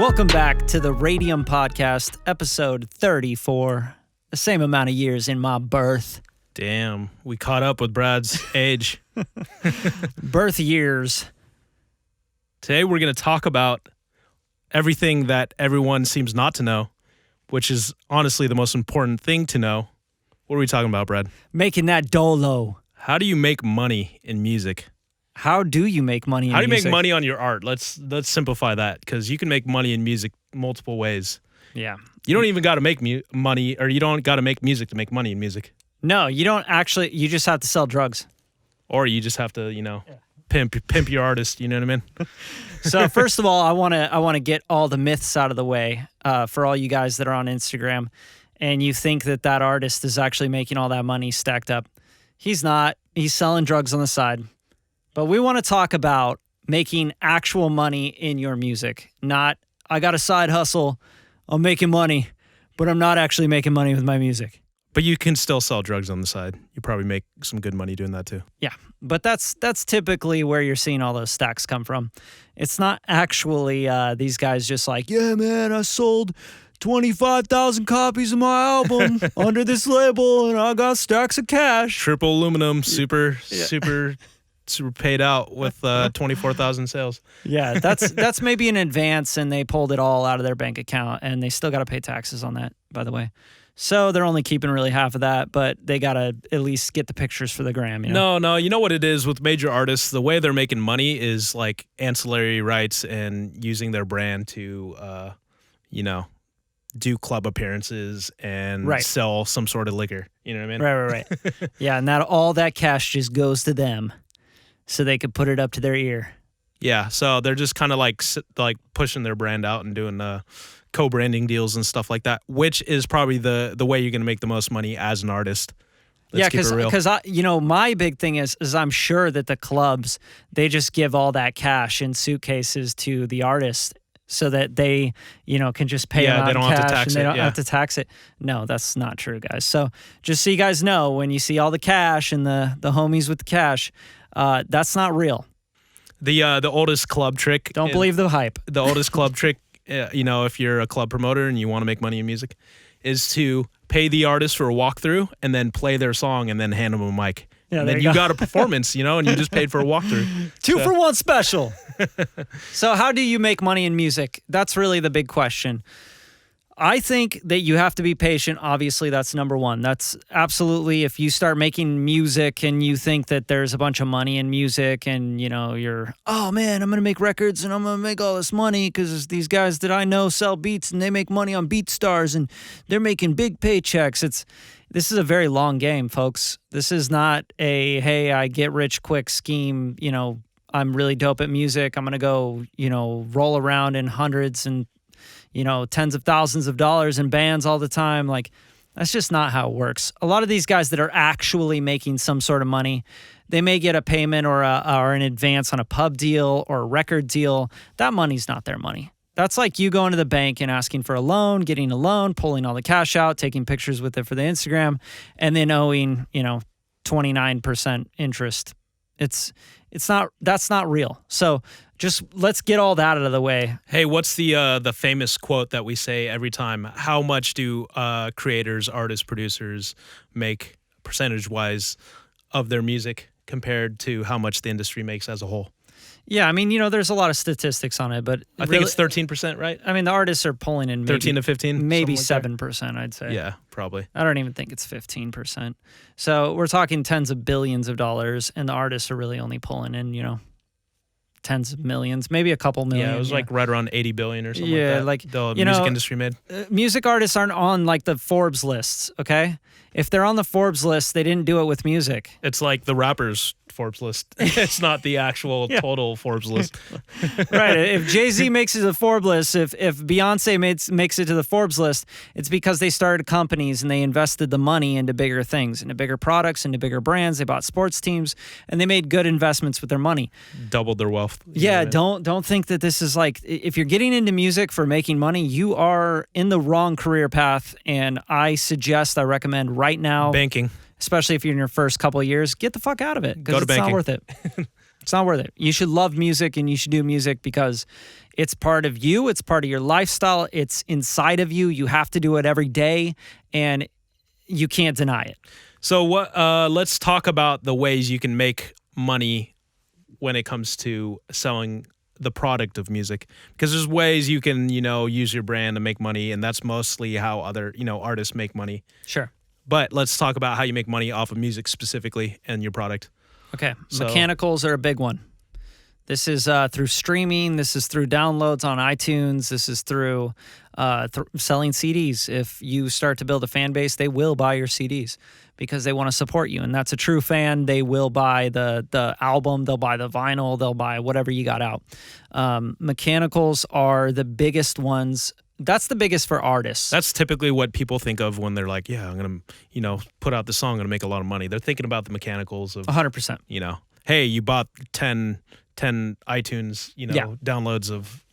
Welcome back to the Radium Podcast, episode 34. The same amount of years in my birth. Damn, we caught up with Brad's age. Birth years. Today we're going to talk about everything that everyone seems not to know, which is honestly the most important thing to know. What are we talking about, Brad? Making that dolo. How do you make money in music? How do you make money in music? How do you make money on your art? Let's simplify that, because you can make money in music multiple ways. Yeah. You don't even got to make money, or you don't got to make music to make money in music. No, you don't actually. You just have to sell drugs. Or you just have to, pimp your artist. You know what I mean? So first of all, I want to get all the myths out of the way for all you guys that are on Instagram, and you think that artist is actually making all that money stacked up. He's not. He's selling drugs on the side. But we want to talk about making actual money in your music. Not, I got a side hustle, I'm making money, but I'm not actually making money with my music. But you can still sell drugs on the side. You probably make some good money doing that too. Yeah, but that's typically where you're seeing all those stacks come from. It's not actually these guys just like, yeah, man, I sold 25,000 copies of my album under this label, and I got stacks of cash. Triple aluminum, super paid out with 24,000 sales. Yeah, that's maybe an advance, and they pulled it all out of their bank account, and they still got to pay taxes on that, by the way. So they're only keeping really half of that, but they got to at least get the pictures for the gram. No, you know what it is with major artists? The way they're making money is like ancillary rights and using their brand to, do club appearances and sell some sort of liquor. You know what I mean? Right. Yeah, and all that cash just goes to them, so they could put it up to their ear. Yeah, so they're just kind of like pushing their brand out and doing co-branding deals and stuff like that, which is probably the way you're going to make the most money as an artist. Let's because my big thing is I'm sure that the clubs, they just give all that cash in suitcases to the artist so that they, can just pay them out they don't cash have to tax and they it. don't have to tax it. No, that's not true, guys. So just so you guys know, when you see all the cash and the homies with the cash, that's not real. The oldest club trick. Don't believe the hype. The oldest club trick, if you're a club promoter and you want to make money in music, is to pay the artist for a walkthrough and then play their song and then hand them a mic. Yeah, and then you got a performance, and you just paid for a walkthrough. 2 for 1 special. So how do you make money in music? That's really the big question. I think that you have to be patient. Obviously, that's number one. That's absolutely, if you start making music and you think that there's a bunch of money in music and, you're, oh man, I'm going to make records and I'm going to make all this money because these guys that I know sell beats and they make money on BeatStars and they're making big paychecks. This is a very long game, folks. This is not a, hey, I get rich quick scheme. I'm really dope at music. I'm going to go, roll around in hundreds and tens of thousands of dollars in bands all the time. Like, that's just not how it works. A lot of these guys that are actually making some sort of money, they may get a payment or an advance on a pub deal or a record deal. That money's not their money. That's like you going to the bank and asking for a loan, getting a loan, pulling all the cash out, taking pictures with it for the Instagram, and then owing, 29% interest. That's not real. So just let's get all that out of the way. Hey, what's the famous quote that we say every time? How much do creators, artists, producers make percentage-wise of their music compared to how much the industry makes as a whole? Yeah, I mean, there's a lot of statistics on it, but I think it's 13%, right? I mean, the artists are pulling in 13 to 15, maybe 7%, I'd say. Yeah, probably. I don't even think it's 15%. So we're talking tens of billions of dollars, and the artists are really only pulling in, tens of millions, maybe a couple million. Yeah, it was like right around 80 billion or something like that. The music industry made. Music artists aren't on like the Forbes lists, okay? If they're on the Forbes list, they didn't do it with music. It's like the rappers Forbes list. It's not the actual total Forbes list. Right. If Jay-Z makes it to the Forbes list, if Beyonce makes it to the Forbes list, it's because they started companies and they invested the money into bigger things, into bigger products, into bigger brands. They bought sports teams and they made good investments with their money. Doubled their wealth. Yeah, don't think that this is like, if you're getting into music for making money, you are in the wrong career path. And I recommend right now. Banking. Especially if you're in your first couple of years, get the fuck out of it because it's not worth it. It's not worth it. You should love music and you should do music because it's part of you. It's part of your lifestyle. It's inside of you. You have to do it every day and you can't deny it. So let's talk about the ways you can make money when it comes to selling the product of music, because there's ways you can, use your brand to make money, and that's mostly how other, artists make money. Sure. But let's talk about how you make money off of music specifically and your product. Okay. So, mechanicals are a big one. This is through streaming. This is through downloads on iTunes. This is through selling CDs. If you start to build a fan base, they will buy your CDs because they want to support you. And that's a true fan. They will buy the album. They'll buy the vinyl. They'll buy whatever you got out. Mechanicals are the biggest ones. That's the biggest for artists. That's typically what people think of when they're like, yeah, I'm going to, put out the song, I'm going to make a lot of money. They're thinking about the mechanicals of 100%. Hey, you bought 10 iTunes, downloads of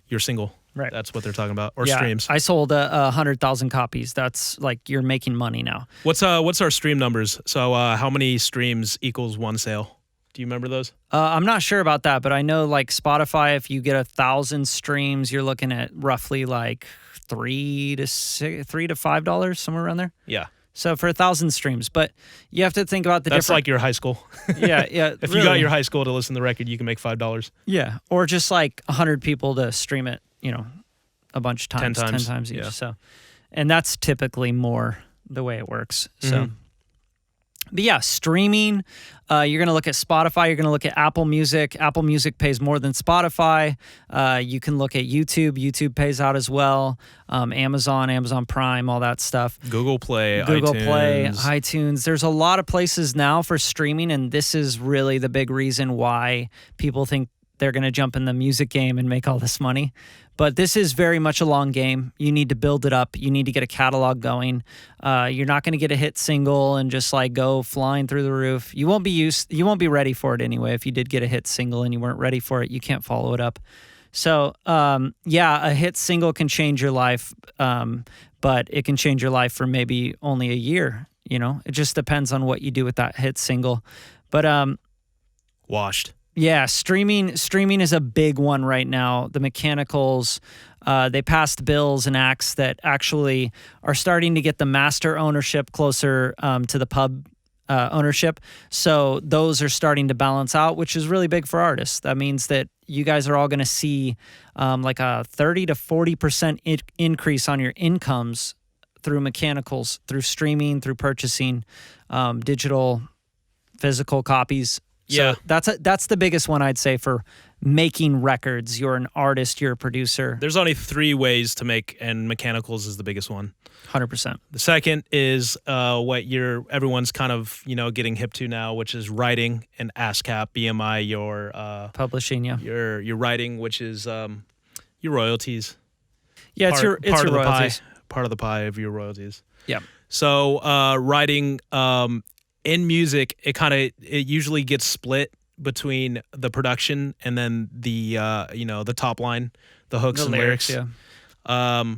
your single. Right. That's what they're talking about. Or streams. I sold 100,000 copies. That's like you're making money now. What's our stream numbers? So how many streams equals one sale? Do you remember those? I'm not sure about that, but I know like Spotify, if you get 1,000 streams, you're looking at roughly like $3 to $5, somewhere around there. Yeah. So for 1,000 streams, but you have to think about That's like your high school. Yeah. If you got your high school to listen to the record, you can make $5. Yeah. Or just like 100 people to stream it, a bunch of times. 10 times each. Yeah. So, and that's typically more the way it works. So, But yeah, streaming, you're going to look at Spotify. You're going to look at Apple Music. Apple Music pays more than Spotify. You can look at YouTube. YouTube pays out as well. Amazon Prime, all that stuff. Google Play, iTunes. There's a lot of places now for streaming, and this is really the big reason why people think they're going to jump in the music game and make all this money. But this is very much a long game. You need to build it up. You need to get a catalog going. You're not going to get a hit single and just like go flying through the roof. You won't be ready for it anyway. If you did get a hit single and you weren't ready for it, you can't follow it up. So, a hit single can change your life, but it can change your life for maybe only a year. It just depends on what you do with that hit single. But Washed. Yeah, streaming is a big one right now. The mechanicals, they passed bills and acts that actually are starting to get the master ownership closer to the pub ownership. So those are starting to balance out, which is really big for artists. That means that you guys are all going to see like a 30 to 40% increase on your incomes through mechanicals, through streaming, through purchasing digital, physical copies. So that's the biggest one I'd say for making records. You're an artist, you're a producer. There's only 3 ways to make, and mechanicals is the biggest one. 100%. The second is what everyone's kind of getting hip to now, which is writing and ASCAP, BMI, your publishing, your writing, which is your royalties. Yeah, it's your royalties. Part of the pie of your royalties. Yeah. So writing. In music, it usually gets split between the production and then the the top line, the hooks and lyrics. Yeah.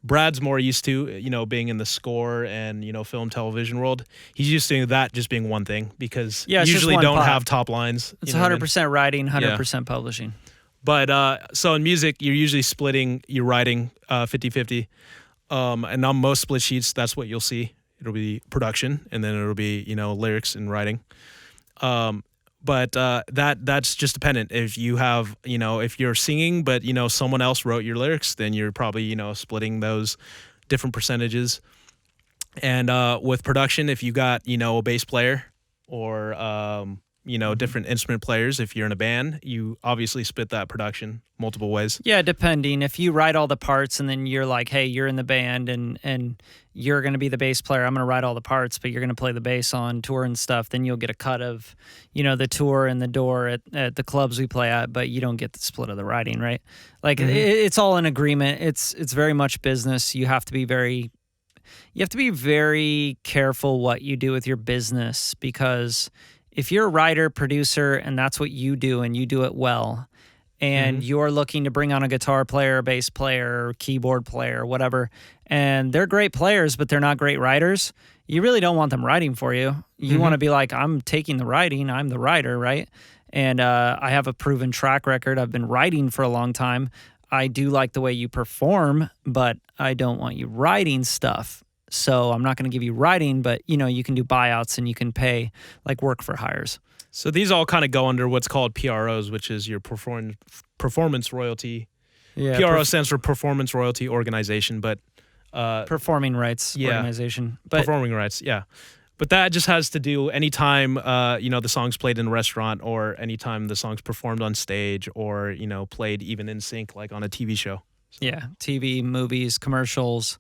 Brad's more used to being in the score and film television world. He's used to that just being one thing because you usually don't have top lines. It's 100% writing, 100% publishing. But so in music, you're usually splitting your writing 50-50, and on most split sheets, that's what you'll see. It'll be production, and then it'll be lyrics and writing. But that's just dependent. If you have if you're singing, but someone else wrote your lyrics, then you're probably splitting those different percentages. And with production, if you got a bass player or different instrument players, if you're in a band, you obviously split that production multiple ways. Yeah, depending. If you write all the parts and then you're like, hey, you're in the band and you're going to be the bass player, I'm going to write all the parts, but you're going to play the bass on tour and stuff, then you'll get a cut of, the tour and the door at the clubs we play at, but you don't get the split of the writing, right? Like it's all an agreement. It's very much business. You have to be very careful what you do with your business, because if you're a writer, producer, and that's what you do and you do it well, and you're looking to bring on a guitar player, a bass player, keyboard player, whatever, and they're great players, but they're not great writers, you really don't want them writing for you. You want to be like, I'm taking the writing, I'm the writer, right? And I have a proven track record. I've been writing for a long time. I do like the way you perform, but I don't want you writing stuff. So I'm not going to give you writing, but you can do buyouts and you can pay like work for hires. So these all kind of go under what's called PROs, which is your performance royalty. Yeah, PRO stands for Performance Royalty Organization, but performing rights organization. But performing rights, yeah. But that just has to do anytime the song's played in a restaurant, or anytime the song's performed on stage, or played even in sync like on a TV show. So. Yeah, TV, movies, commercials,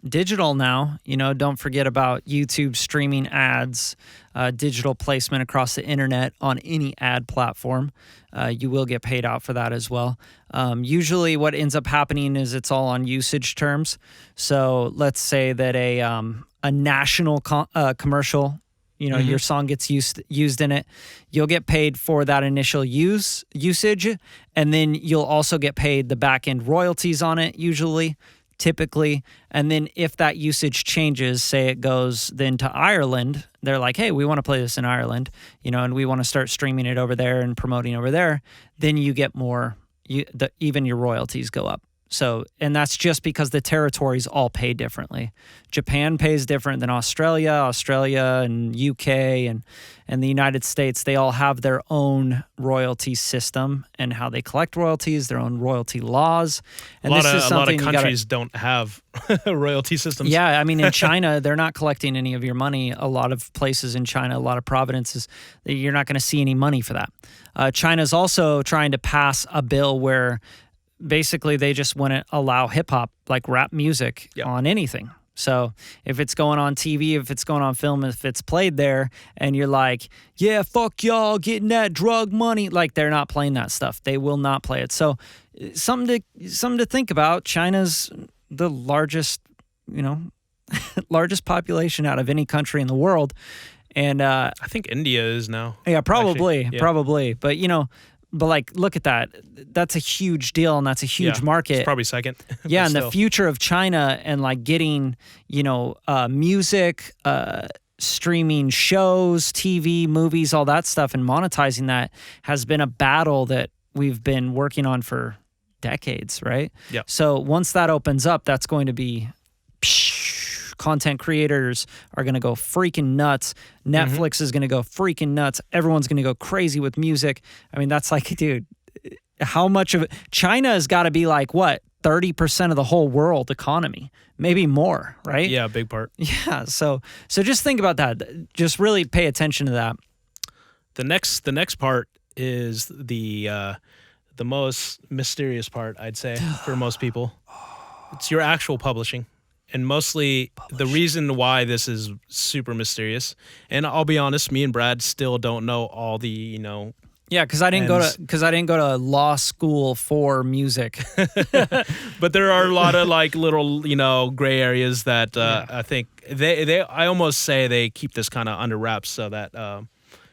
digital now. Don't forget about YouTube streaming ads, digital placement across the internet on any ad platform. You will get paid out for that as well. Usually what ends up happening is it's all on usage terms. So let's say that a national commercial, your song gets used in it, you'll get paid for that initial usage, and then you'll also get paid the back end royalties on it typically. And then if that usage changes, say it goes then to Ireland, they're like, hey, we want to play this in Ireland, and we want to start streaming it over there and promoting over there, then you get more, even your royalties go up. So, and that's just because the territories all pay differently. Japan pays different than Australia and UK and the United States. They all have their own royalty system and how they collect royalties, their own royalty laws. And a lot of countries don't have royalty systems. Yeah, I mean, in China, they're not collecting any of your money. A lot of places in China, a lot of provinces, you're not going to see any money for that. China's also trying to pass a bill where basically they just wouldn't allow hip hop, like rap music, on anything. So if it's going on TV, if it's going on film, if it's played there and you're like, yeah, fuck y'all getting that drug money, like they're not playing that stuff. They will not play it. So something to think about. China's the largest, largest population out of any country in the world. And I think India is now. Yeah, probably. But like, look at that. That's a huge deal, and that's a huge market. It's probably second. Yeah, and the future of China and like getting, music, streaming shows, TV, movies, all that stuff, and monetizing that has been a battle that we've been working on for decades, right? Yeah. So once that opens up, that's going to be content creators are going to go freaking nuts. Netflix is going to go freaking nuts. Everyone's going to go crazy with music. I mean, that's like, dude, how much of it? China has got to be like, what, 30% of the whole world economy, maybe more, right? Yeah, big part. Yeah, so just think about that. Just really pay attention to that. The next part is the most mysterious part, I'd say, for most people. It's your actual publishing. And mostly the reason why this is super mysterious, and I'll be honest, me and Brad still don't know all the, Yeah, because I didn't go to law school for music. But there are a lot of like little, gray areas that I think I almost say they keep this kind of under wraps so that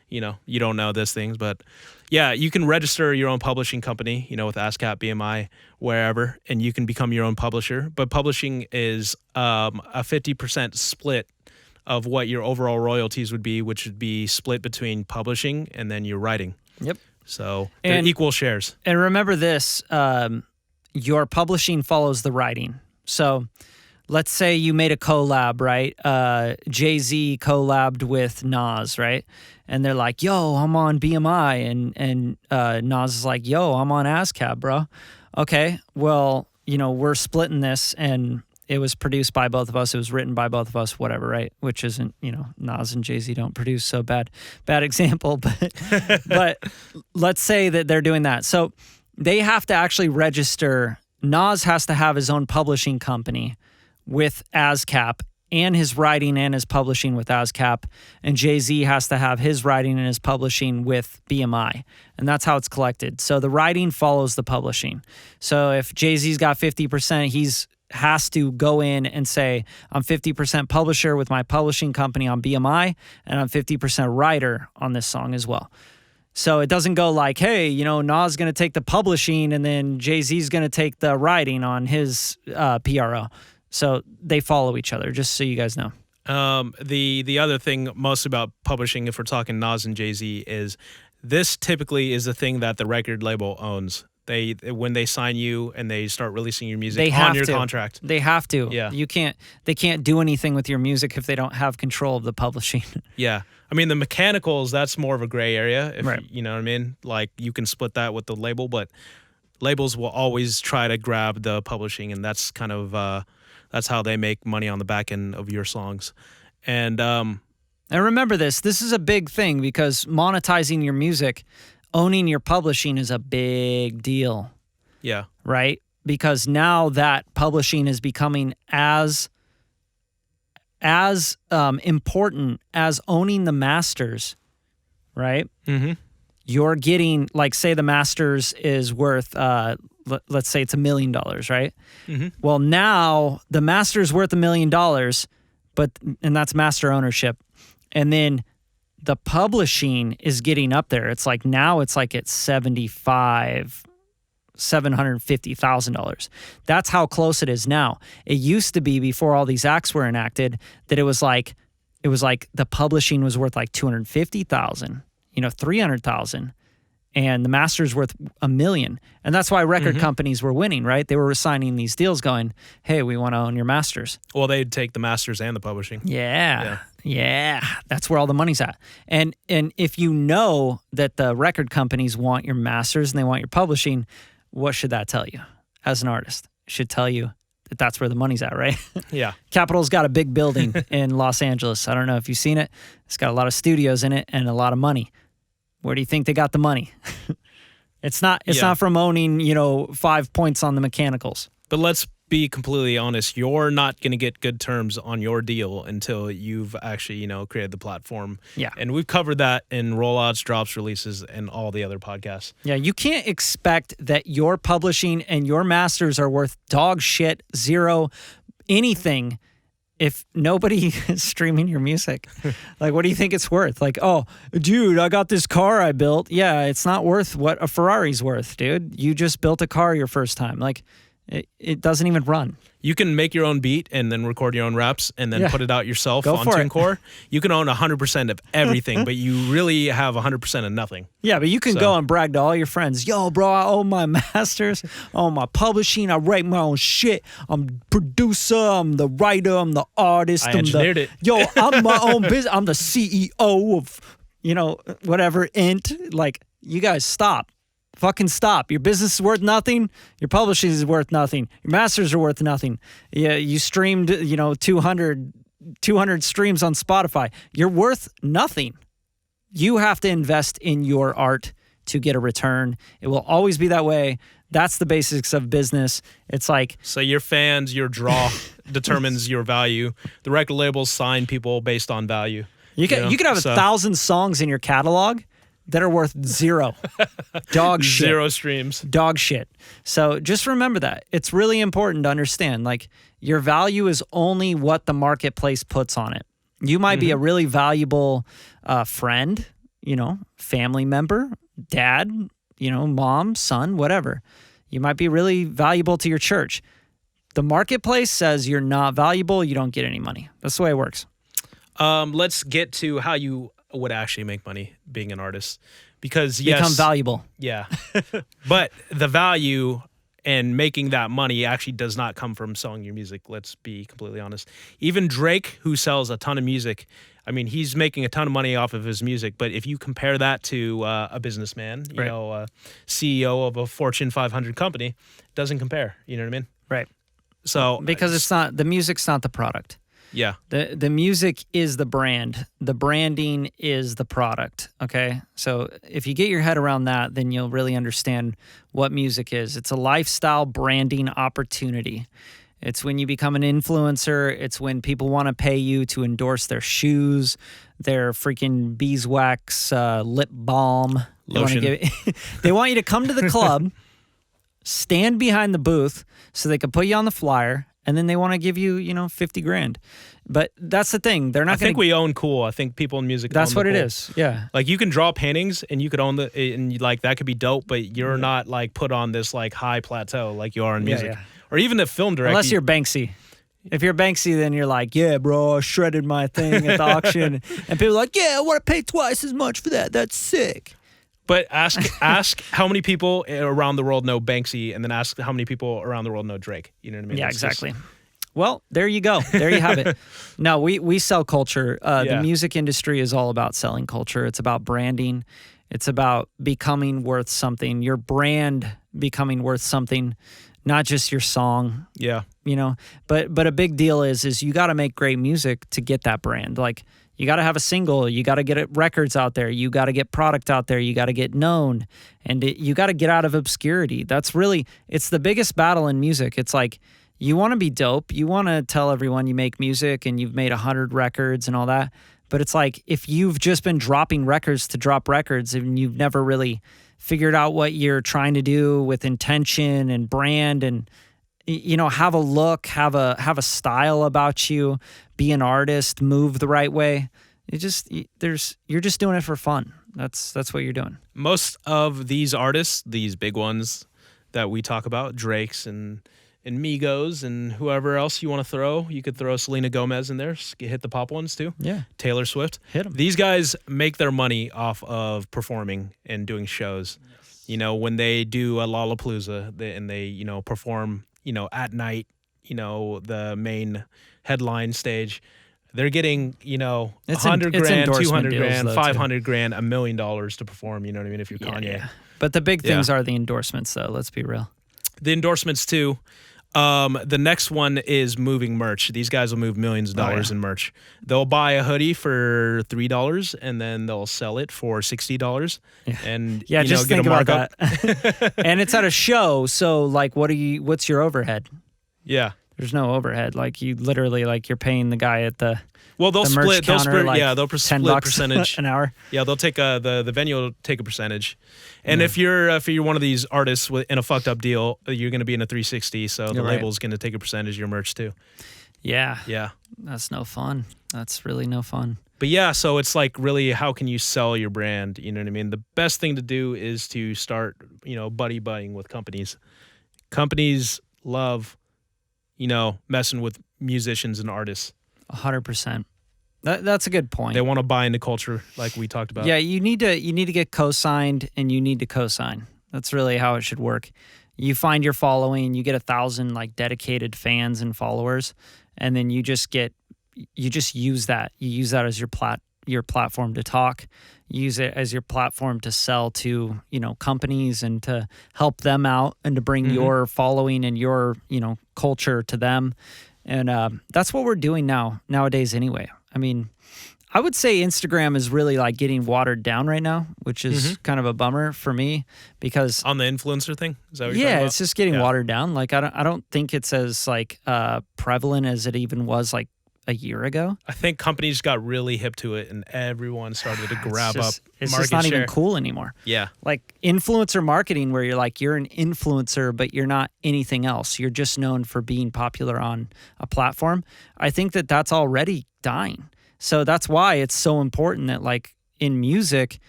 you don't know these things. But yeah, you can register your own publishing company, with ASCAP, BMI, wherever, and you can become your own publisher. But publishing is a 50% split of what your overall royalties would be, which would be split between publishing and then your writing. Yep. So they're equal shares. And remember this, your publishing follows the writing. So let's say you made a collab, right? Jay-Z collabed with Nas, right? And they're like, yo, I'm on BMI. And Nas is like, yo, I'm on ASCAP, bro. Okay, well, we're splitting this, and it was produced by both of us. It was written by both of us, whatever, right? Which isn't, Nas and Jay-Z don't produce, so bad example. But let's say that they're doing that. So they have to actually register. Nas has to have his own publishing company with ASCAP, and his writing and his publishing with ASCAP, and Jay-Z has to have his writing and his publishing with BMI, and that's how it's collected. So the writing follows the publishing. So if Jay-Z's got 50%, he's has to go in and say, I'm 50% publisher with my publishing company on BMI, and I'm 50% writer on this song as well. So it doesn't go like, hey, Nas is going to take the publishing, and then Jay-Z's going to take the writing on his PRO. So they follow each other, just so you guys know. The other thing most about publishing, if we're talking Nas and Jay-Z, is this typically is the thing that the record label owns. When they sign you and they start releasing your music on your contract. They have to. Yeah. They can't do anything with your music if they don't have control of the publishing. Yeah. I mean, the mechanicals, that's more of a gray area. Right. You know what I mean? Like, you can split that with the label, but labels will always try to grab the publishing, and that's kind of that's how they make money on the back end of your songs. And remember this is a big thing, because monetizing your music, owning your publishing is a big deal. Yeah. Right? Because now that publishing is becoming as important as owning the masters, right? Mm-hmm. You're getting, like, say the masters is worth, let's say it's $1 million, right? Mm-hmm. Well, now the master's worth $1 million, and that's master ownership. And then the publishing is getting up there. It's like now it's like at $750,000. That's how close it is now. It used to be, before all these acts were enacted, that it was like the publishing was worth like $250,000, $300,000, and the master's worth $1 million. And that's why record companies were winning, right? They were signing these deals going, hey, we want to own your masters. Well, they'd take the masters and the publishing. Yeah, that's where all the money's at. And if you know that the record companies want your masters and they want your publishing, what should that tell you as an artist? It should tell you that that's where the money's at, right? Yeah. Capitol's got a big building in Los Angeles. I don't know if you've seen it. It's got a lot of studios in it and a lot of money. Where do you think they got the money? It's not from owning, 5 points on the mechanicals. But let's be completely honest. You're not going to get good terms on your deal until you've actually, created the platform. Yeah. And we've covered that in rollouts, drops, releases, and all the other podcasts. Yeah, you can't expect that your publishing and your masters are worth dog shit, zero, anything, if nobody is streaming your music. Like, what do you think it's worth? Like, oh, dude, I got this car I built. Yeah, it's not worth what a Ferrari's worth, dude. You just built a car your first time. Like, it doesn't even run. You can make your own beat and then record your own raps and then put it out yourself on for it. TuneCore. You can own 100% of everything, but you really have 100% of nothing. Yeah, but you can go and brag to all your friends. Yo, bro, I own my masters, I own my publishing, I write my own shit. I'm producer, I'm the writer, I'm the artist. I engineered it. Yo, I'm my own business. I'm the CEO of, whatever, int. Like, you guys stop. Fucking stop. Your business is worth nothing. Your publishing is worth nothing. Your masters are worth nothing. Yeah, you streamed, 200 streams on Spotify. You're worth nothing. You have to invest in your art to get a return. It will always be that way. That's the basics of business. It's like... So your fans, your draw determines your value. The record labels sign people based on value. You can have 1,000 songs in your catalog that are worth zero. Dog shit. Zero streams. Dog shit. So just remember that. It's really important to understand, like, your value is only what the marketplace puts on it. You might be a really valuable friend, family member, dad, mom, son, whatever. You might be really valuable to your church. The marketplace says you're not valuable, you don't get any money. That's the way it works. Let's get to how you would actually make money being an artist, because become valuable. Yeah. But the value and making that money actually does not come from selling your music. Let's be completely honest. Even Drake, who sells a ton of music, I mean, he's making a ton of money off of his music. But if you compare that to a businessman, a CEO of a Fortune 500 company, it doesn't compare. You know what I mean? Right. So because it's not, the music's not the product. Yeah. The music is the brand. The branding is the product, okay? So if you get your head around that, then you'll really understand what music is. It's a lifestyle branding opportunity. It's when you become an influencer. It's when people want to pay you to endorse their shoes, their freaking beeswax lip balm. Lotion. They want you to come to the club, stand behind the booth so they can put you on the flyer, and then they want to give you, $50,000. But that's the thing. They're not going to... I think we own cool. I think people in music That's own what the it cool. is. Yeah. Like, you can draw paintings and you could own and like that could be dope, but you're not like put on this like high plateau like you are in music. Yeah. Or even a film director. Unless you're Banksy. If you're Banksy, then you're like, yeah, bro, I shredded my thing at the auction. And people are like, yeah, I want to pay twice as much for that. That's sick. But ask how many people around the world know Banksy, and then ask how many people around the world know Drake. You know what I mean? Yeah, exactly. Well, there you go. There you have it. No, we sell culture. The music industry is all about selling culture. It's about branding. It's about becoming worth something. Your brand becoming worth something, not just your song. Yeah. You know, but a big deal is you got to make great music to get that brand. Like, you got to have a single. You got to get records out there. You got to get product out there. You got to get known, and you got to get out of obscurity. That's really, it's the biggest battle in music. It's like, you want to be dope. You want to tell everyone you make music and you've made 100 records and all that. But it's like, if you've just been dropping records to drop records and you've never really figured out what you're trying to do with intention and brand and, you know, have a look, have a style about you, be an artist, move the right way. You're just doing it for fun. That's what you're doing. Most of these artists, these big ones that we talk about, Drake's and Migos and whoever else you want to throw. You could throw Selena Gomez in there. Hit the pop ones too. Yeah. Taylor Swift. Hit them. These guys make their money off of performing and doing shows. Yes. You know, when they do a Lollapalooza and they, you know, perform, you know, at night, you know, the main headline stage, they're getting, you know, 100 grand, 200 grand, 500 grand, $1 million to perform. You know what I mean? If you're Kanye. Yeah. But the big things are the endorsements, though. Let's be real. The endorsements too. The next one is moving merch. These guys will move millions of dollars in merch. They'll buy a hoodie for $3 and then they'll sell it for $60 and just get think a markup. about that. And it's at a show, so like, what's your overhead? Yeah, there's no overhead. Like, you literally, like, you're paying the guy at the they'll split. They'll split. Like they'll split percentage an hour. Yeah, they'll take the venue will take a percentage. And if you're one of these artists in a fucked up deal, you're going to be in a 360. So the label's going to take a percentage of your merch too. Yeah. Yeah. That's no fun. That's really no fun. But yeah, so it's like, really, how can you sell your brand? You know what I mean? The best thing to do is to start, you know, buddying with companies. Companies love, you know, messing with musicians and artists. 100%. That's a good point. They want to buy into culture, like we talked about. Yeah, you need to get co-signed, and you need to co-sign. That's really how it should work. You find your following, you get 1,000 like dedicated fans and followers, and then you just use that. You use that as your platform to talk. You use it as your platform to sell to, you know, companies and to help them out and to bring your following and your, you know, culture to them. And that's what we're doing nowadays anyway. I mean, I would say Instagram is really like getting watered down right now, which is kind of a bummer for me because on the influencer thing, is that what you're talking about? It's just getting watered down. Like, I don't think it's as like prevalent as it even was like a year ago. I think companies got really hip to it and everyone started to grab up it's market just not share. even cool anymore. Yeah. Like influencer marketing, where you're like, you're an influencer, but you're not anything else. You're just known for being popular on a platform. I think that that's already dying. So that's why it's so important that, like, in music,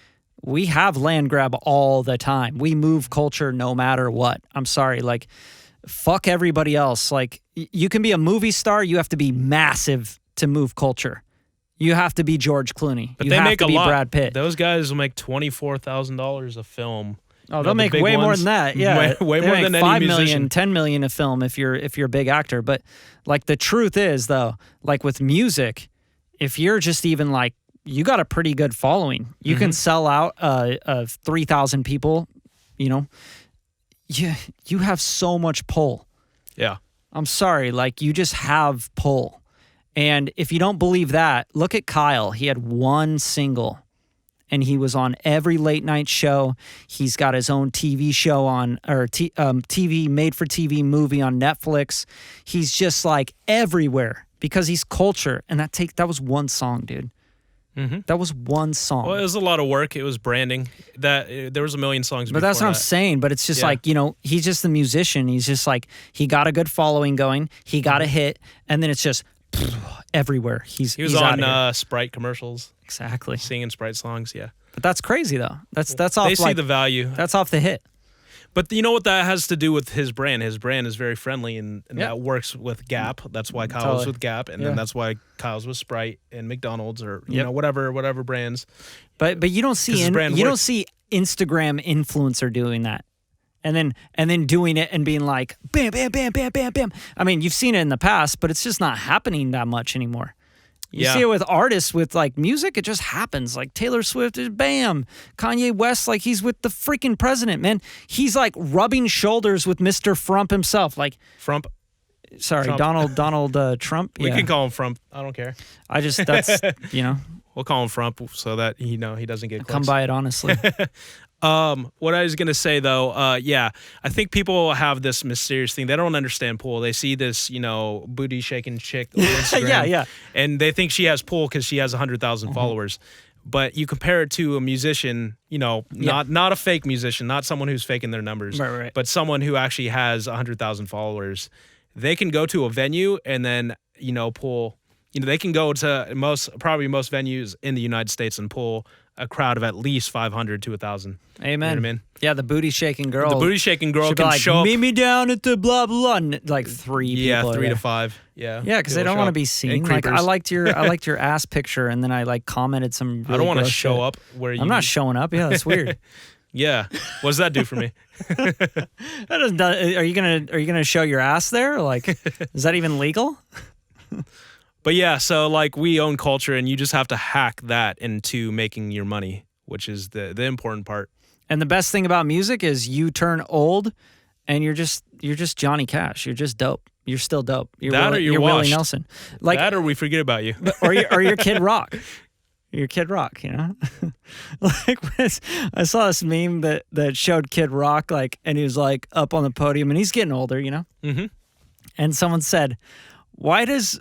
we have land grab all the time. We move culture no matter what. I'm sorry. Like, fuck everybody else. Like, you can be a movie star. You have to be massive to move culture. You have to be George Clooney. But you they have make to a be lot. Brad Pitt. Those guys will make $24,000 a film. Oh, they'll make way more than that. Yeah, way more than any 5 musician. million, 10 million a film if you're a big actor. But like, the truth is, though, like with music, if you're just even like, you got a pretty good following, you can sell out 3,000 people. You know, you have so much pull. Yeah. I'm sorry, like, you just have pull. And if you don't believe that, look at Kyle. He had one single, and he was on every late night show. He's got his own TV show on, or TV made-for-TV movie on Netflix. He's just like everywhere because he's culture. And that was one song, dude. That was one song. Well, it was a lot of work. It was branding. There was a million songs. But that's what I'm saying. But it's just like, you know, he's just the musician. He's just like, he got a good following going. He got a hit, and then it's just everywhere. He was on Sprite commercials. Exactly. Singing Sprite songs. Yeah. But that's crazy though. That's off. They see the value. That's off the hit. But you know what that has to do with his brand? His brand is very friendly, and that works with Gap. That's why Kyle's with Gap, and then that's why Kyle's with Sprite and McDonald's, or you know, whatever brands. But you don't see Instagram influencer doing that. And then doing it and being like, bam, bam, bam, bam, bam, bam. I mean, you've seen it in the past, but it's just not happening that much anymore. You see it with artists, with like music, it just happens. Like Taylor Swift, bam. Kanye West, like he's with the freaking president, man. He's like rubbing shoulders with Mr. Frump himself. Like Frump. Sorry, Trump. Donald Trump. We can call him Frump. I don't care. That's, We'll call him Frump so that he doesn't get clicks. Come by it honestly. What I was going to say, though, I think people have this mysterious thing. They don't understand pool. They see this, booty-shaking chick on Instagram. Yeah. And they think she has pool because she has 100,000 followers. But you compare it to a musician, not a fake musician, not someone who's faking their numbers, right. but someone who actually has 100,000 followers. They can go to a venue and then, pull. They can go to probably most venues in the United States and pull a crowd of at least 500 to 1,000. Amen. You know what I mean? Yeah, the booty shaking girl. The booty shaking girl can show up. Meet me down at the blah blah blah. Like 3 people. Yeah, 3 to 5. Yeah. Yeah, because they don't want to be seen. Like I liked your ass picture, and then I like commented some. Really I don't want to show shit. up where you. I'm not showing up. Yeah, that's weird. Yeah. What does that do for me? Are you gonna show your ass there? Like, is that even legal? But yeah, so like we own culture, and you just have to hack that into making your money, which is the important part. And the best thing about music is you turn old, and you're just Johnny Cash. You're just dope. You're still dope. You're Willie Nelson. Like that, or we forget about you. or you're Kid Rock. You're Kid Rock, Like I saw this meme that showed Kid Rock, like, and he was like up on the podium, and he's getting older, Mm-hmm. And someone said, Why does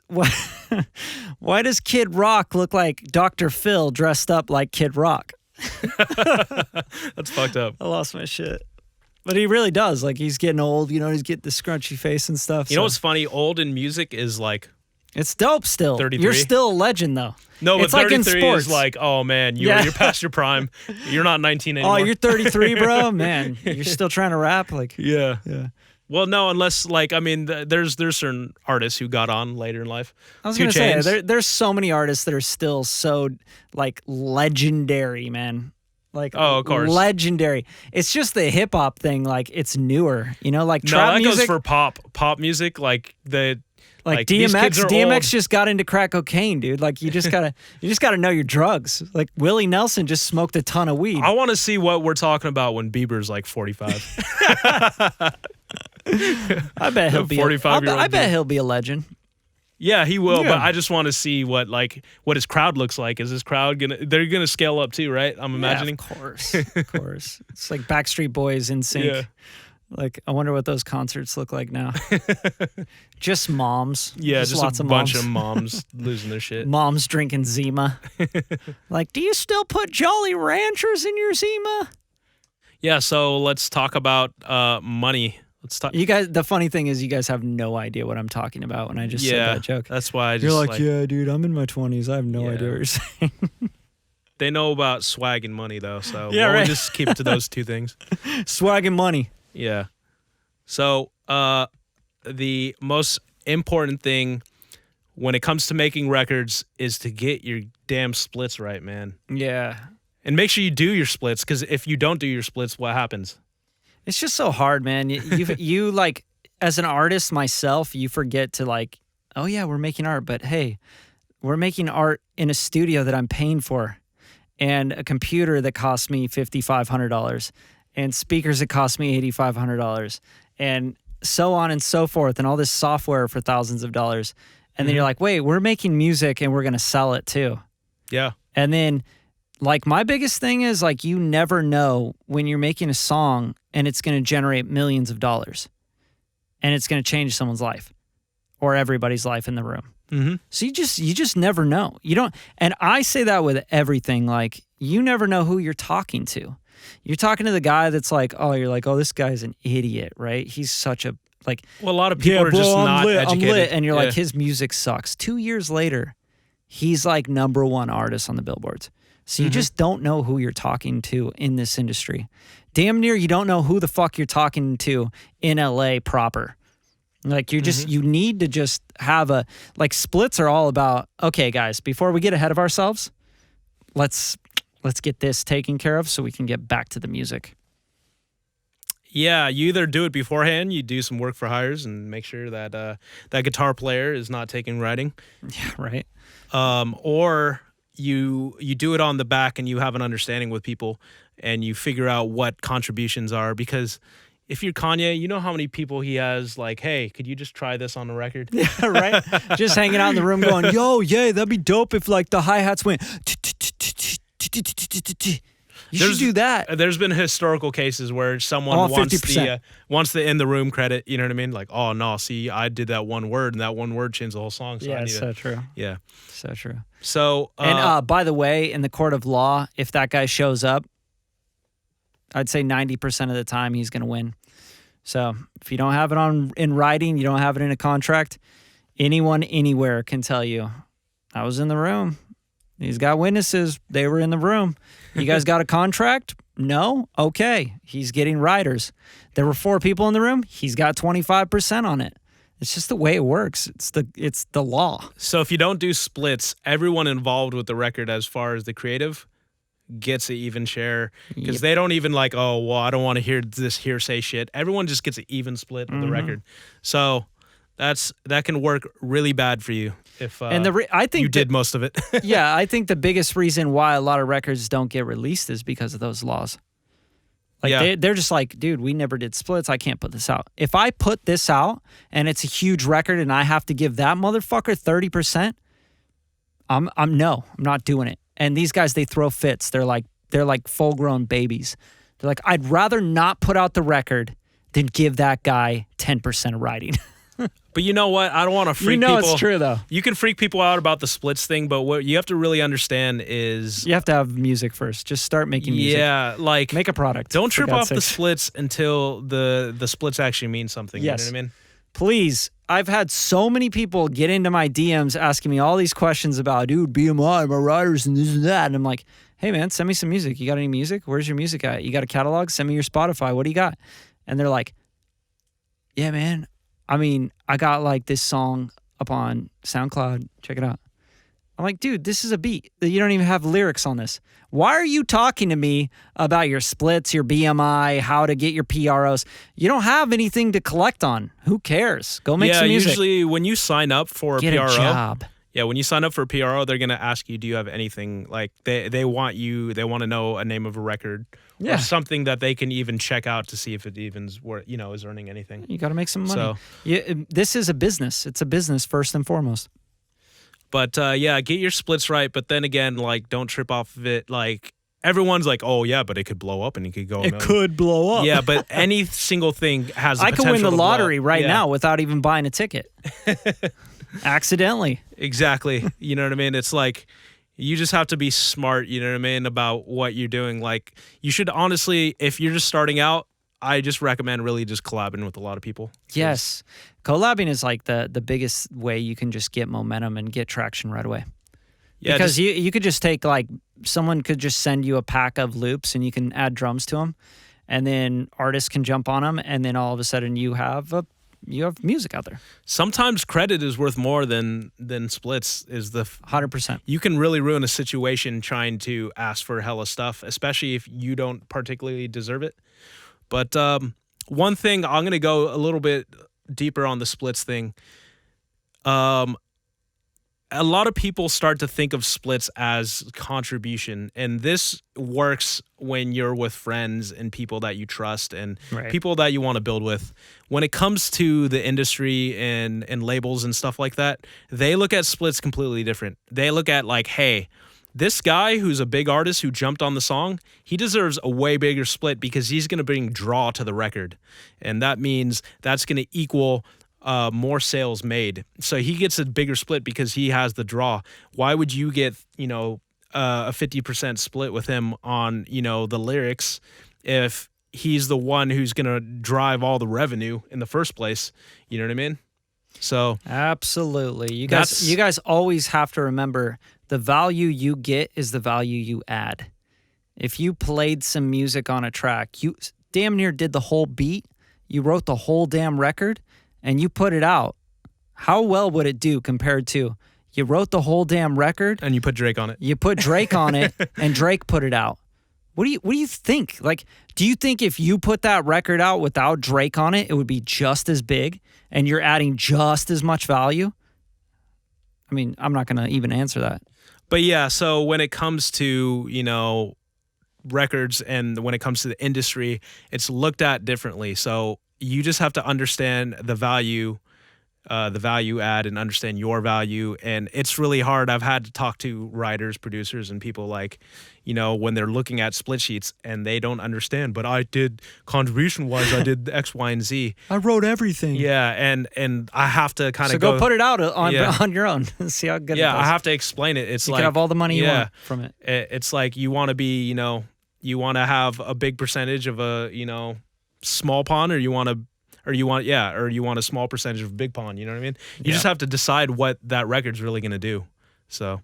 Kid Rock look like Dr. Phil dressed up like Kid Rock? That's fucked up. I lost my shit. But he really does. Like, he's getting old, he's getting the scrunchy face and stuff. You know what's funny? Old in music is like... It's dope still. 33? You're still a legend, though. No, but it's 33 like in sports. Is like, oh, man, you're past your prime. You're not 19 anymore. Oh, you're 33, bro? Man, you're still trying to rap? Like, yeah. Well, no, unless, like, I mean, there's certain artists who got on later in life. I was going to say, there's so many artists that are still so, like, legendary, man. Like, oh, of course. Legendary. It's just the hip-hop thing, like, it's newer. Like, trap goes music. for pop music, like, Like DMX just got into crack cocaine, dude. Like you just gotta know your drugs. Like Willie Nelson just smoked a ton of weed. I want to see what we're talking about when Bieber's like 45. I bet he'll be 45-year-old. I bet he'll be a legend. Yeah, he will. Yeah. But I just want to see what his crowd looks like. Is his crowd they're gonna scale up too, right? I'm imagining. Yeah, of course. It's like Backstreet Boys in sync. Yeah. Like, I wonder what those concerts look like now. Just moms. Yeah, just lots a of bunch moms. of moms losing their shit. Moms drinking Zima. Like, do you still put Jolly Ranchers in your Zima? Yeah, so let's talk about money. Let's talk. You guys, the funny thing is you guys have no idea what I'm talking about when I just said that joke. That's why I just... You're like, yeah, dude, I'm in my 20s. I have no idea what you're saying. They know about swag and money, though, so we'll just keep it to those two things. Swag and money. Yeah. So the most important thing when it comes to making records is to get your damn splits right, man. Yeah. And make sure you do your splits, because if you don't do your splits, what happens? It's just so hard, man. You like, as an artist myself, you forget to like, oh yeah, we're making art, but hey, we're making art in a studio that I'm paying for, and a computer that costs me $5,500. And speakers that cost me $8,500, and so on and so forth, and all this software for thousands of dollars. And then you're like, wait, we're making music and we're going to sell it too. Yeah. And then, like, my biggest thing is, like, you never know when you're making a song and it's going to generate millions of dollars and it's going to change someone's life or everybody's life in the room. Mm-hmm. So you just never know. You don't, and I say that with everything. Like, you never know who you're talking to. You're talking to the guy that's like, you're like, this guy's an idiot, right? He's such a, like... Well, a lot of people are just not educated. I'm lit, and you're like, his music sucks. 2 years later, he's like #1 artist on the billboards. So you just don't know who you're talking to in this industry. Damn near you don't know who the fuck you're talking to in LA proper. Like, you're just, you need to just have splits are all about, okay, guys, before we get ahead of ourselves, let's let's get this taken care of so we can get back to the music. Yeah, you either do it beforehand, you do some work for hires and make sure that that guitar player is not taking writing. Yeah, right. Or you do it on the back and you have an understanding with people and you figure out what contributions are, because if you're Kanye, you know how many people he has like, hey, could you just try this on the record? Yeah, right. Just hanging out in the room going, yo, yeah, that'd be dope if like the hi-hats went. You should do that. There's been historical cases where someone wants the in the room credit. You know what I mean? Like, oh no, see, I did that one word, and that one word changed the whole song. So yeah, so true. Yeah, so true. So, and by the way, in the court of law, if that guy shows up, I'd say 90% of the time he's going to win. So if you don't have it in writing, you don't have it in a contract, anyone anywhere can tell you, I was in the room. He's got witnesses. They were in the room. You guys got a contract? No? Okay. He's getting writers. There were 4 people in the room. He's got 25% on it. It's just the way it works. It's the law. So if you don't do splits, everyone involved with the record as far as the creative gets an even share, because they don't even like, oh, well, I don't want to hear this hearsay shit. Everyone just gets an even split of the record. So that can work really bad for you if I think you did most of it. Yeah, I think the biggest reason why a lot of records don't get released is because of those laws. Like they're just like, dude, we never did splits. I can't put this out. If I put this out and it's a huge record and I have to give that motherfucker 30%, I'm not doing it. And these guys, they throw fits. They're like full grown babies. They're like, I'd rather not put out the record than give that guy 10% of writing. But you know what? I don't want to freak people. It's true, though. You can freak people out about the splits thing, but what you have to really understand is... You have to have music first. Just start making music. Yeah, like... Make a product. Don't trip off the splits until the splits actually mean something. Yes. You know what I mean? Please. I've had so many people get into my DMs asking me all these questions about, dude, BMI, my writers, and this and that. And I'm like, hey, man, send me some music. You got any music? Where's your music at? You got a catalog? Send me your Spotify. What do you got? And they're like, yeah, man. I mean, I got like this song up on SoundCloud. Check it out. I'm like, dude, this is a beat. You don't even have lyrics on this. Why are you talking to me about your splits, your BMI, how to get your PROs? You don't have anything to collect on. Who cares? Go make some music. Usually when you sign up for a Get PRO, a job. Yeah, when you sign up for a PRO, they're gonna ask you, do you have anything like they want to know a name of a record. Yeah. Or something that they can even check out to see if it even is earning anything. You got to make some money. So, this is a business. It's a business first and foremost. But get your splits right. But then again, like, don't trip off of it. Like, everyone's like, oh yeah, but it could blow up and it could go. It could blow up. Yeah, but any single thing has. I could win the lottery right now without even buying a ticket. Accidentally. Exactly. You know what I mean? It's like. You just have to be smart, you know what I mean, about what you're doing. Like, you should honestly, if you're just starting out, I just recommend really just collabing with a lot of people. Yes. Collabing is like the biggest way you can just get momentum and get traction right away. Yeah, because you could just take, like, someone could just send you a pack of loops and you can add drums to them. And then artists can jump on them. And then all of a sudden you have music out there. Sometimes credit is worth more than splits. Is the 100%. You can really ruin a situation trying to ask for hella stuff, especially if you don't particularly deserve it. But one thing, I'm going to go a little bit deeper on the splits thing. A lot of people start to think of splits as contribution, and this works when you're with friends and people that you trust and people that you want to build with. When it comes to the industry and labels and stuff like that, they look at splits completely different. They look at like, hey, this guy who's a big artist who jumped on the song, he deserves a way bigger split because he's going to bring draw to the record, and that means that's going to equal more sales made. So he gets a bigger split because he has the draw. Why would you get, a 50% split with him on, the lyrics if he's the one who's going to drive all the revenue in the first place? You know what I mean? So absolutely. You guys always have to remember the value you get is the value you add. If you played some music on a track, you damn near did the whole beat, you wrote the whole damn record, and you put it out, how well would it do compared to You wrote the whole damn record. And you put Drake on it. You put Drake on it, and Drake put it out. What do you think? Like, do you think if you put that record out without Drake on it, it would be just as big and you're adding just as much value? I mean, I'm not going to even answer that. But yeah, so when it comes to, you know, records and when it comes to the industry, it's looked at differently. So you just have to understand the value add and understand your value. And it's really hard. I've had to talk to writers, producers, and people like, you know, when they're looking at split sheets and they don't understand, but I did contribution-wise, I did X, Y, and Z. I wrote everything. Yeah, and I have to kind of go put it out on your own and see how good it does. Yeah, I have to explain it. It's you like can have all the money you want from it. It's like you want to be, you know, you want to have a big percentage of a, you know, small pond, or you want a small percentage of a big pond. You know what I mean? You just have to decide what that record's really going to do. So,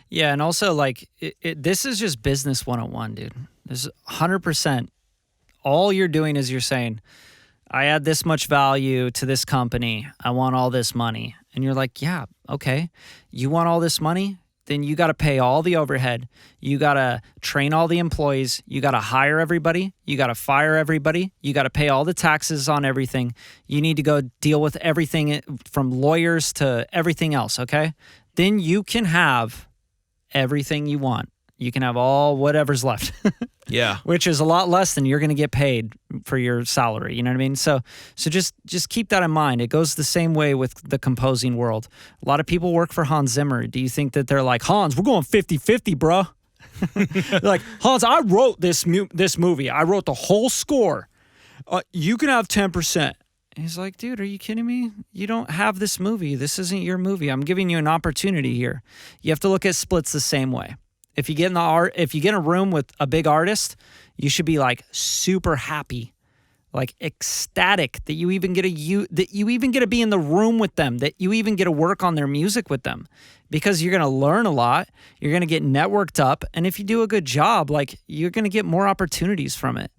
yeah, and also like this is just business 101, dude. This is 100%. All you're doing is you're saying, I add this much value to this company. I want all this money. And you're like, yeah, okay. You want all this money? Then you got to pay all the overhead. You got to train all the employees. You got to hire everybody. You got to fire everybody. You got to pay all the taxes on everything. You need to go deal with everything from lawyers to everything else, okay? Then you can have everything you want. You can have all whatever's left. Yeah. Which is a lot less than you're going to get paid for your salary. You know what I mean? So just keep that in mind. It goes the same way with the composing world. A lot of people work for Hans Zimmer. Do you think that they're like, Hans, we're going 50-50, bro? They're like, Hans, I wrote this movie. I wrote the whole score. You can have 10%. He's like, dude, are you kidding me? You don't have this movie. This isn't your movie. I'm giving you an opportunity here. You have to look at splits the same way. If you get in a room with a big artist, you should be like super happy, like ecstatic that you even get to be in the room with them, that you even get to work on their music with them, because you're going to learn a lot. You're going to get networked up, and if you do a good job, like you're going to get more opportunities from it.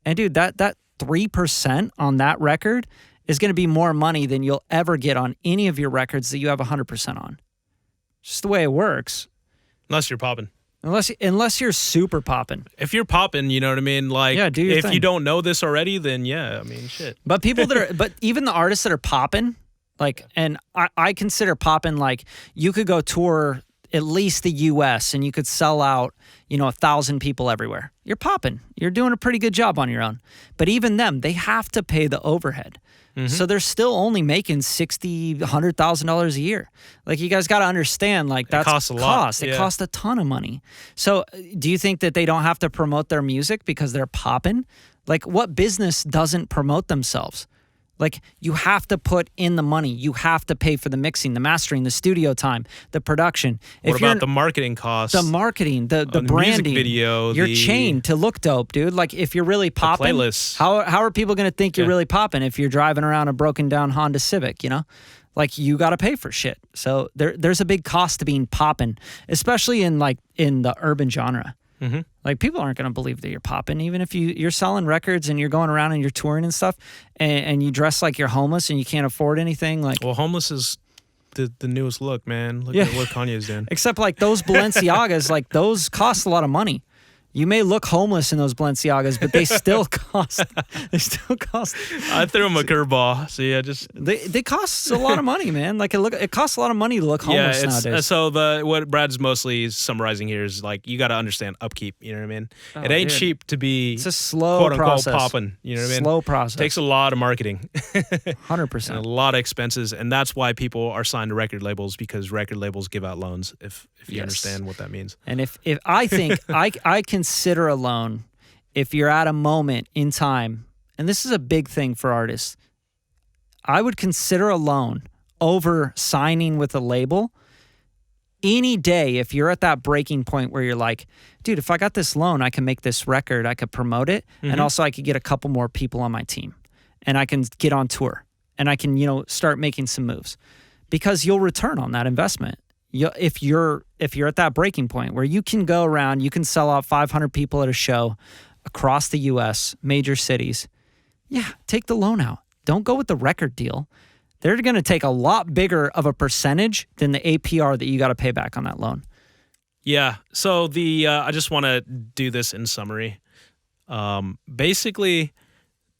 And dude, that 3% on that record is going to be more money than you'll ever get on any of your records that you have 100% on. Just the way it works. Unless you're popping. Unless you're super popping. If you're popping, you know what I mean? Like, yeah, do your if thing. you don't know this already, then yeah, I mean, shit. But but even the artists that are popping, like, and I consider popping, like, you could go tour at least the U.S. and you could sell out, 1,000 people everywhere. You're popping. You're doing a pretty good job on your own. But even them, they have to pay the overhead. Mm-hmm. So they're still only making $60,000, $100,000 a year. Like, you guys got to understand, like, that's costs a lot. It costs a ton of money. So do you think that they don't have to promote their music because they're popping? Like, what business doesn't promote themselves? Like, you have to put in the money. You have to pay for the mixing, the mastering, the studio time, the production. What about the marketing costs? The marketing, the branding. Music video. You're chained to look dope, dude. Like, if you're really popping, playlists. How are people going to think you're really popping if you're driving around a broken down Honda Civic, Like, you got to pay for shit. So there's a big cost to being popping, especially in the urban genre. Mm-hmm. Like, people aren't going to believe that you're popping, even if you're selling records and you're going around and you're touring and stuff, and you dress like you're homeless and you can't afford anything. Like, well, homeless is the newest look, man. Look at what Kanye's doing. Except, like, those Balenciagas, like, those cost a lot of money. You may look homeless in those Balenciagas, but they still cost. I threw him a curveball. So yeah, they cost a lot of money, man. Like, it costs a lot of money to look homeless nowadays. So what Brad's mostly summarizing here is, like, you got to understand upkeep. You know what I mean? It ain't cheap to be. It's a slow quote unquote process. popping. You know what I mean? Slow process. It takes a lot of marketing. 100%. And a lot of expenses, and that's why people are signed to record labels, because record labels give out loans. If you understand what that means. And if I think I consider a loan, if you're at a moment in time, and this is a big thing for artists, I would consider a loan over signing with a label any day. If you're at that breaking point where you're like, dude, if I got this loan, I can make this record, I could promote it, and also I could get a couple more people on my team, and I can get on tour, and I can start making some moves, because you'll return on that investment. If you're at that breaking point where you can go around, you can sell out 500 people at a show across the U.S., major cities, take the loan out. Don't go with the record deal. they're going to take a lot bigger of a percentage than the APR that you got to pay back on that loan. Yeah. So I just want to do this in summary. Basically,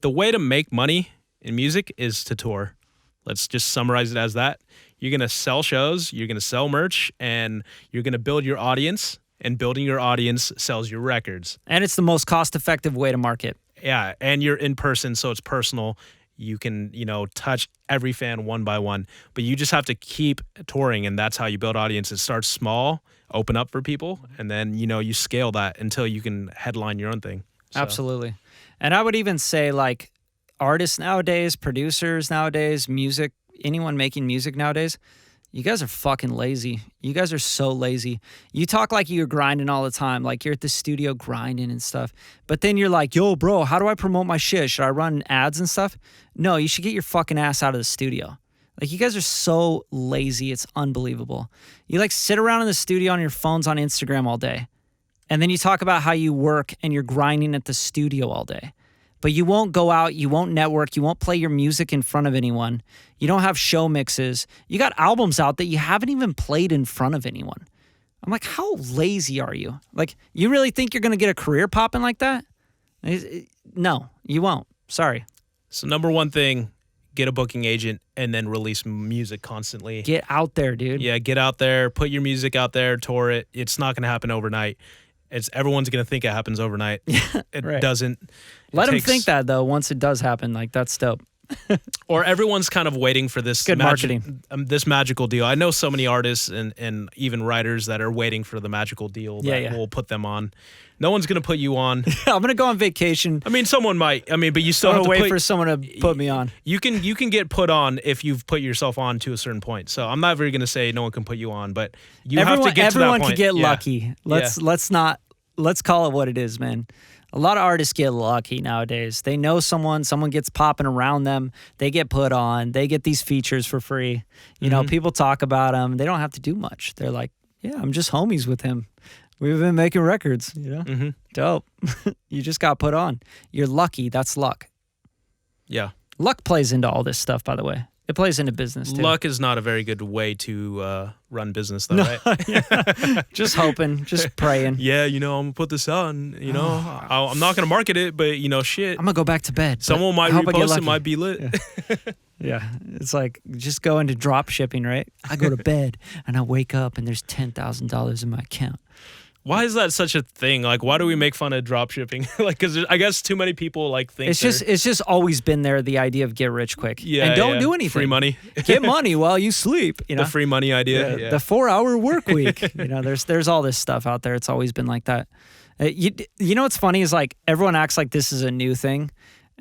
the way to make money in music is to tour. Let's just summarize it as that. You're going to sell shows, you're going to sell merch, and you're going to build your audience, and building your audience sells your records. And it's the most cost-effective way to market. Yeah, and you're in person, so it's personal. You can, touch every fan one by one, but you just have to keep touring, and that's how you build audiences. Start small, open up for people, and then, you scale that until you can headline your own thing. So. Absolutely. And I would even say, like, artists nowadays, producers nowadays, music, anyone making music nowadays, you guys are fucking lazy. You guys are so lazy. You talk like you're grinding all the time, like you're at the studio grinding and stuff. But then you're like, yo, bro, how do I promote my shit? Should I run ads and stuff? No, you should get your fucking ass out of the studio. Like, you guys are so lazy. It's unbelievable. You like sit around in the studio on your phones on Instagram all day. And then you talk about how you work and you're grinding at the studio all day. But you won't go out, you won't network, you won't play your music in front of anyone. You don't have show mixes. You got albums out that you haven't even played in front of anyone. I'm like, how lazy are you? Like, you really think you're going to get a career popping like that? No, you won't. Sorry. So number one thing, get a booking agent and then release music constantly. Get out there, dude. Yeah, get out there, put your music out there, tour it. It's not going to happen overnight. Everyone's going to think it happens overnight. It right. doesn't. Let them think that, though, once it does happen. Like, that's dope. Or everyone's kind of waiting for this good marketing. This magical deal. I know so many artists and even writers that are waiting for the magical deal that will put them on. No one's going to put you on. I'm going to go on vacation. I mean, someone might. I mean, but you still have to wait for someone to put me on. You can get put on if you've put yourself on to a certain point. So I'm not really going to say no one can put you on, but you have to get to that point. Everyone can get lucky. Let's call it what it is, man. A lot of artists get lucky nowadays. They know someone gets popping around them, they get put on, they get these features for free. You know, people talk about them. They don't have to do much. They're like, yeah, I'm just homies with him. We've been making records, Dope. You just got put on. You're lucky. That's luck. Yeah. Luck plays into all this stuff, by the way. It plays into business, too. Luck is not a very good way to run business, though, right? Just hoping, just praying. Yeah, I'm going to put this out, and, I'm not going to market it, but, shit. I'm going to go back to bed. Someone might repost it, might be lit. Yeah, it's like just go into drop shipping, right? I go to bed, and I wake up, and there's $10,000 in my account. Why is that such a thing? Like, why do we make fun of drop shipping? Like, because I guess too many people think it's just always been there. The idea of get rich quick, and don't do anything. Free money, get money while you sleep. The free money idea, the 4-hour work week. There's all this stuff out there. It's always been like that. You know what's funny is like everyone acts like this is a new thing.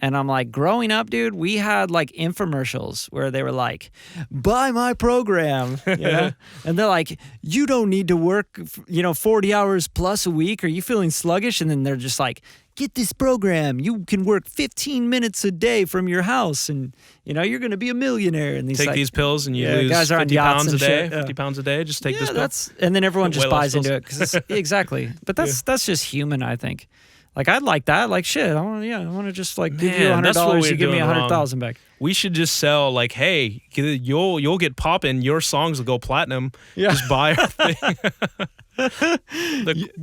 And I'm like, growing up, dude, we had like infomercials where they were like, buy my program, and they're like, you don't need to work, 40 hours plus a week. Are you feeling sluggish? And then they're just like, get this program. You can work 15 minutes a day from your house and, you're going to be a millionaire. And take these pills and you lose guys are 50 pounds a day, shit. 50 pounds a day. Just take this pill. And then everyone just buys into it. Exactly. But that's just human, I think. Like, I'd like that. Like, shit, I want to just, like, give you $100, you give me $100,000 back. We should just sell, like, hey, you'll get popping. Your songs will go platinum. Yeah. Just buy our thing.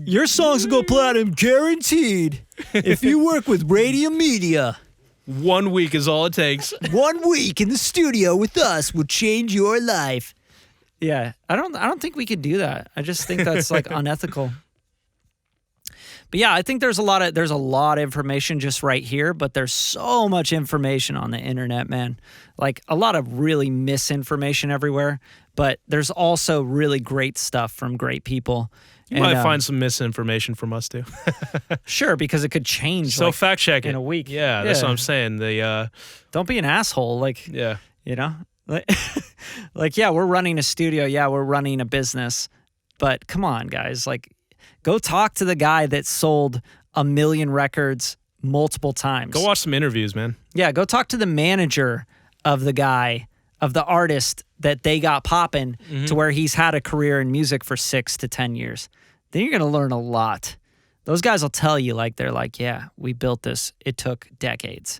Your songs will go platinum, guaranteed, if you work with Radium Media. 1 week is all it takes. 1 week in the studio with us will change your life. Yeah, I don't think we could do that. I just think that's, like, unethical. But yeah, I think there's a lot of information just right here, but there's so much information on the internet, man. Like a lot of really misinformation everywhere, but there's also really great stuff from great people. You might find some misinformation from us too. Sure, because it could change. So fact check it in a week. Yeah, that's what I'm saying. Don't be an asshole. Like, yeah, like yeah, we're running a studio. Yeah, we're running a business, but come on, guys, like. Go talk to the guy that sold 1 million records multiple times. Go watch some interviews, man. Yeah, go talk to the manager of the artist that they got popping to where he's had a career in music for 6 to 10 years. Then you're going to learn a lot. Those guys will tell you, they're like, yeah, we built this. It took decades.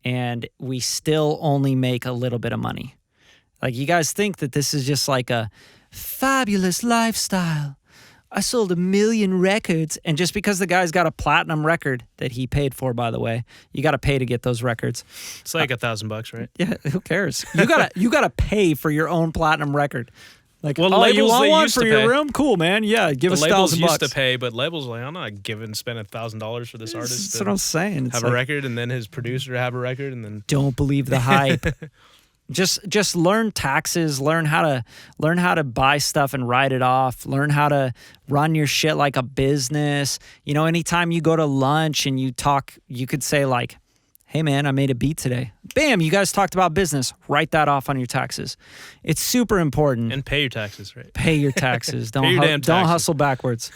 And we still only make a little bit of money. Like, you guys think that this is just like a fabulous lifestyle. I sold 1 million records. And just because the guy's got a platinum record that he paid for, by the way, you got to pay to get those records. It's like $1,000, right? Yeah, who cares? You gotta pay for your own platinum record. Like, well, oh, labels, you want they one used for to your pay. room? Cool, man. Yeah, give us $1,000. Labels used to pay, but labels like, I'm not spending $1,000 for this artist. That's what I'm saying. It's have like, a record, and then his producer have a record, and then don't believe the hype. Just learn taxes, learn how to buy stuff and write it off, learn how to run your shit like a business. You know, anytime you go to lunch and you talk, you could say like, hey man, I made a beat today. Bam, you guys talked about business. Write that off on your taxes. It's super important. And pay your taxes, right? Pay your taxes. Pay your damn Don't taxes. hustle backwards.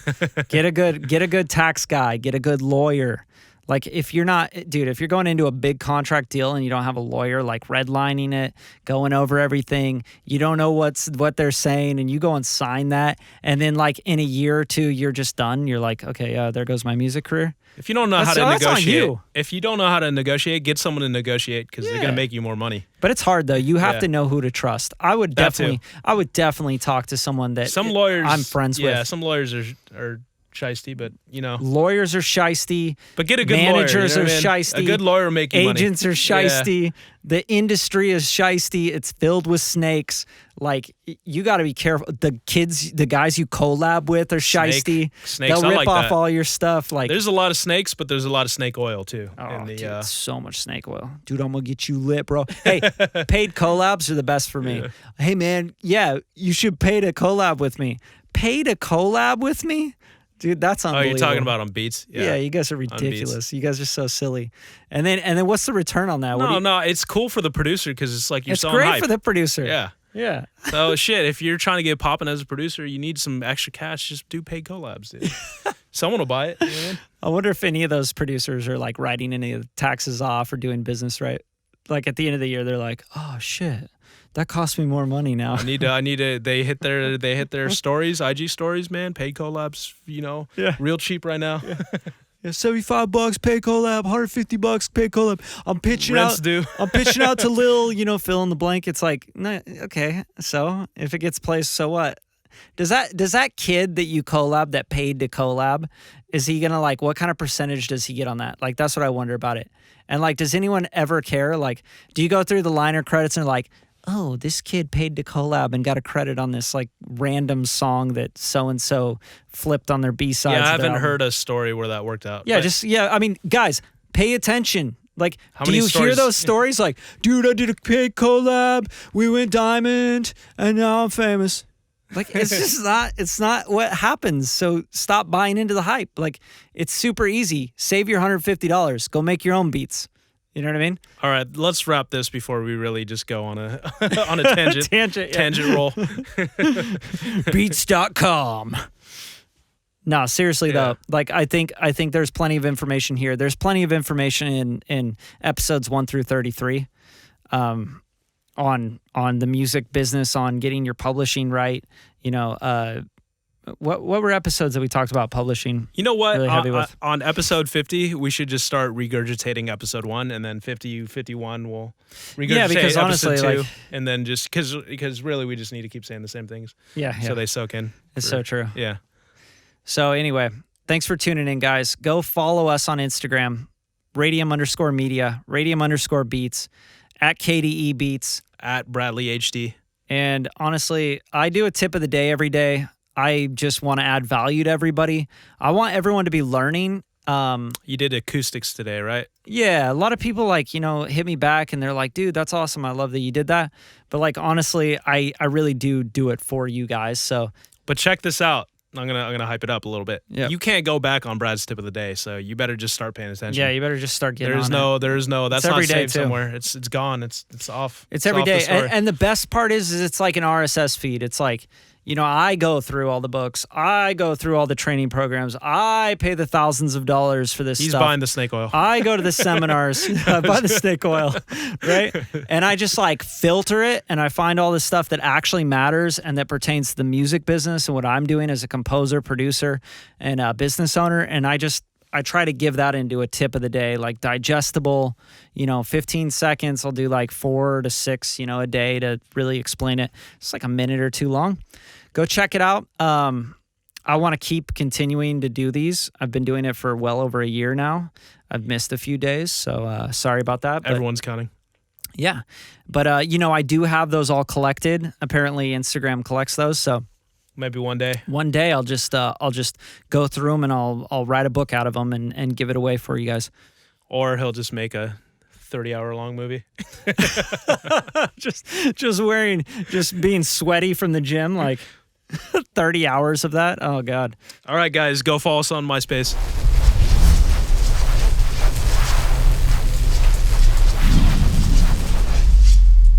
Get a good tax guy. Get a good lawyer. Like, if you're going into a big contract deal and you don't have a lawyer, like redlining it, going over everything, you don't know what they're saying, and you go and sign that, and then like in a year or two, you're just done. You're like, okay, there goes my music career. If you don't know how to that's negotiate, on you. If you don't know how to negotiate, get someone to negotiate because they're going to make you more money. But it's hard though. You have to know who to trust. I would That too. definitely talk to someone that Some lawyers I'm friends with. Yeah, some lawyers are shiesty, but you know. Lawyers are shiesty. But get a good managers lawyer. You know are what I mean? shiesty. A good lawyer will make you money. Agents are shiesty. Yeah. The industry is shiesty. It's filled with snakes. Like, you got to be careful. The guys you collab with are shiesty. Snakes, They'll I rip like off that. all your stuff. Like, There's a lot of snakes, but there's a lot of snake oil too. dude, so much snake oil. Dude, I'm going to get you lit, bro. Hey, paid collabs are the best for me. Yeah. Hey, man, yeah, you should pay to collab with me. Pay to collab with me? Dude, that's Oh, unbelievable. you're talking about on beats? Yeah, you guys are ridiculous. You guys are so silly. And then what's the return on that? No, it's cool for the producer because it's like you're It's selling great hype. for the producer. Yeah. Yeah. So shit, if you're trying to get popping as a producer, you need some extra cash. Just do paid collabs, dude. Someone will buy it. You know what I mean? I wonder if any of those producers are like writing any of the taxes off or doing business right. Like, at the end of the year, they're like, oh shit, that cost me more money now. I need to. They hit their stories, IG stories, man. Paid collabs, real cheap right now. Yeah, $75 pay collab, $150 pay collab. I'm pitching Rent's out. due. I'm pitching out to Lil, fill in the blank. It's like, no, okay. So if it gets placed, so what? Does that kid that you collab that paid to collab, is he gonna like, what kind of percentage does he get on that? Like, that's what I wonder about it. And like, does anyone ever care? Like, do you go through the liner credits and like, oh, this kid paid to collab and got a credit on this like random song that so-and-so flipped on their B-sides. Yeah, I of their haven't album. heard a story where that worked out. Yeah, but I mean, guys, pay attention. Like, How do many you hear stories- those stories? Like, dude, I did a paid collab, we went diamond, and now I'm famous. Like, it's just it's not what happens. So stop buying into the hype. Like, it's super easy. Save your $150. Go make your own beats. You know what I mean? All right, let's wrap this before we really just go on a on a tangent. Tangent roll. Beats.com. No, seriously though, like I think there's plenty of information here. There's plenty of information in episodes 1 through 33, on the music business, on getting your publishing right. What were episodes that we talked about publishing? You know what? Really heavy with? On episode 50, we should just start regurgitating episode 1, and then 50, 51 we'll regurgitate because episode honestly, 2, like- and then just because really we just need to keep saying the same things Yeah. so they soak in. It's so true. Yeah. So anyway, thanks for tuning in, guys. Go follow us on Instagram, Radium_media, Radium_beats, at KDE Beats. At Bradley HD. And honestly, I do a tip of the day every day. I just want to add value to everybody. I want everyone to be learning. You did acoustics today, right? Yeah, a lot of people hit me back and they're like, dude, that's awesome. I love that you did that. But like, honestly, I really do it for you guys. So, but check this out. I'm gonna hype it up a little bit. Yeah. You can't go back on Brad's tip of the day, so you better just start paying attention. yeah, you better just start getting on it. There is no. That's It's not every day, saved too. somewhere. It's gone. It's off. It's every off the day. store. And the best part is it's like an RSS feed. It's like, I go through all the books. I go through all the training programs. I pay the thousands of dollars for this He's stuff. buying the snake oil. I go to the seminars. I buy the snake oil, right? And I just like filter it, and I find all the stuff that actually matters and that pertains to the music business and what I'm doing as a composer, producer, and a business owner. And I just I try to give that into a tip of the day, like digestible, 15 seconds. I'll do like 4 to 6, a day to really explain it. It's like a minute or two long. Go check it out. I want to keep continuing to do these. I've been doing it for well over a year now. I've missed a few days, so sorry about that. But everyone's counting. yeah. But, I do have those all collected. Apparently Instagram collects those. So maybe one day I'll just go through them and I'll write a book out of them and give it away for you guys. Or he'll just make a 30-hour long movie. just being sweaty from the gym, like 30 hours of that. Oh God. All right, guys, go follow us on MySpace.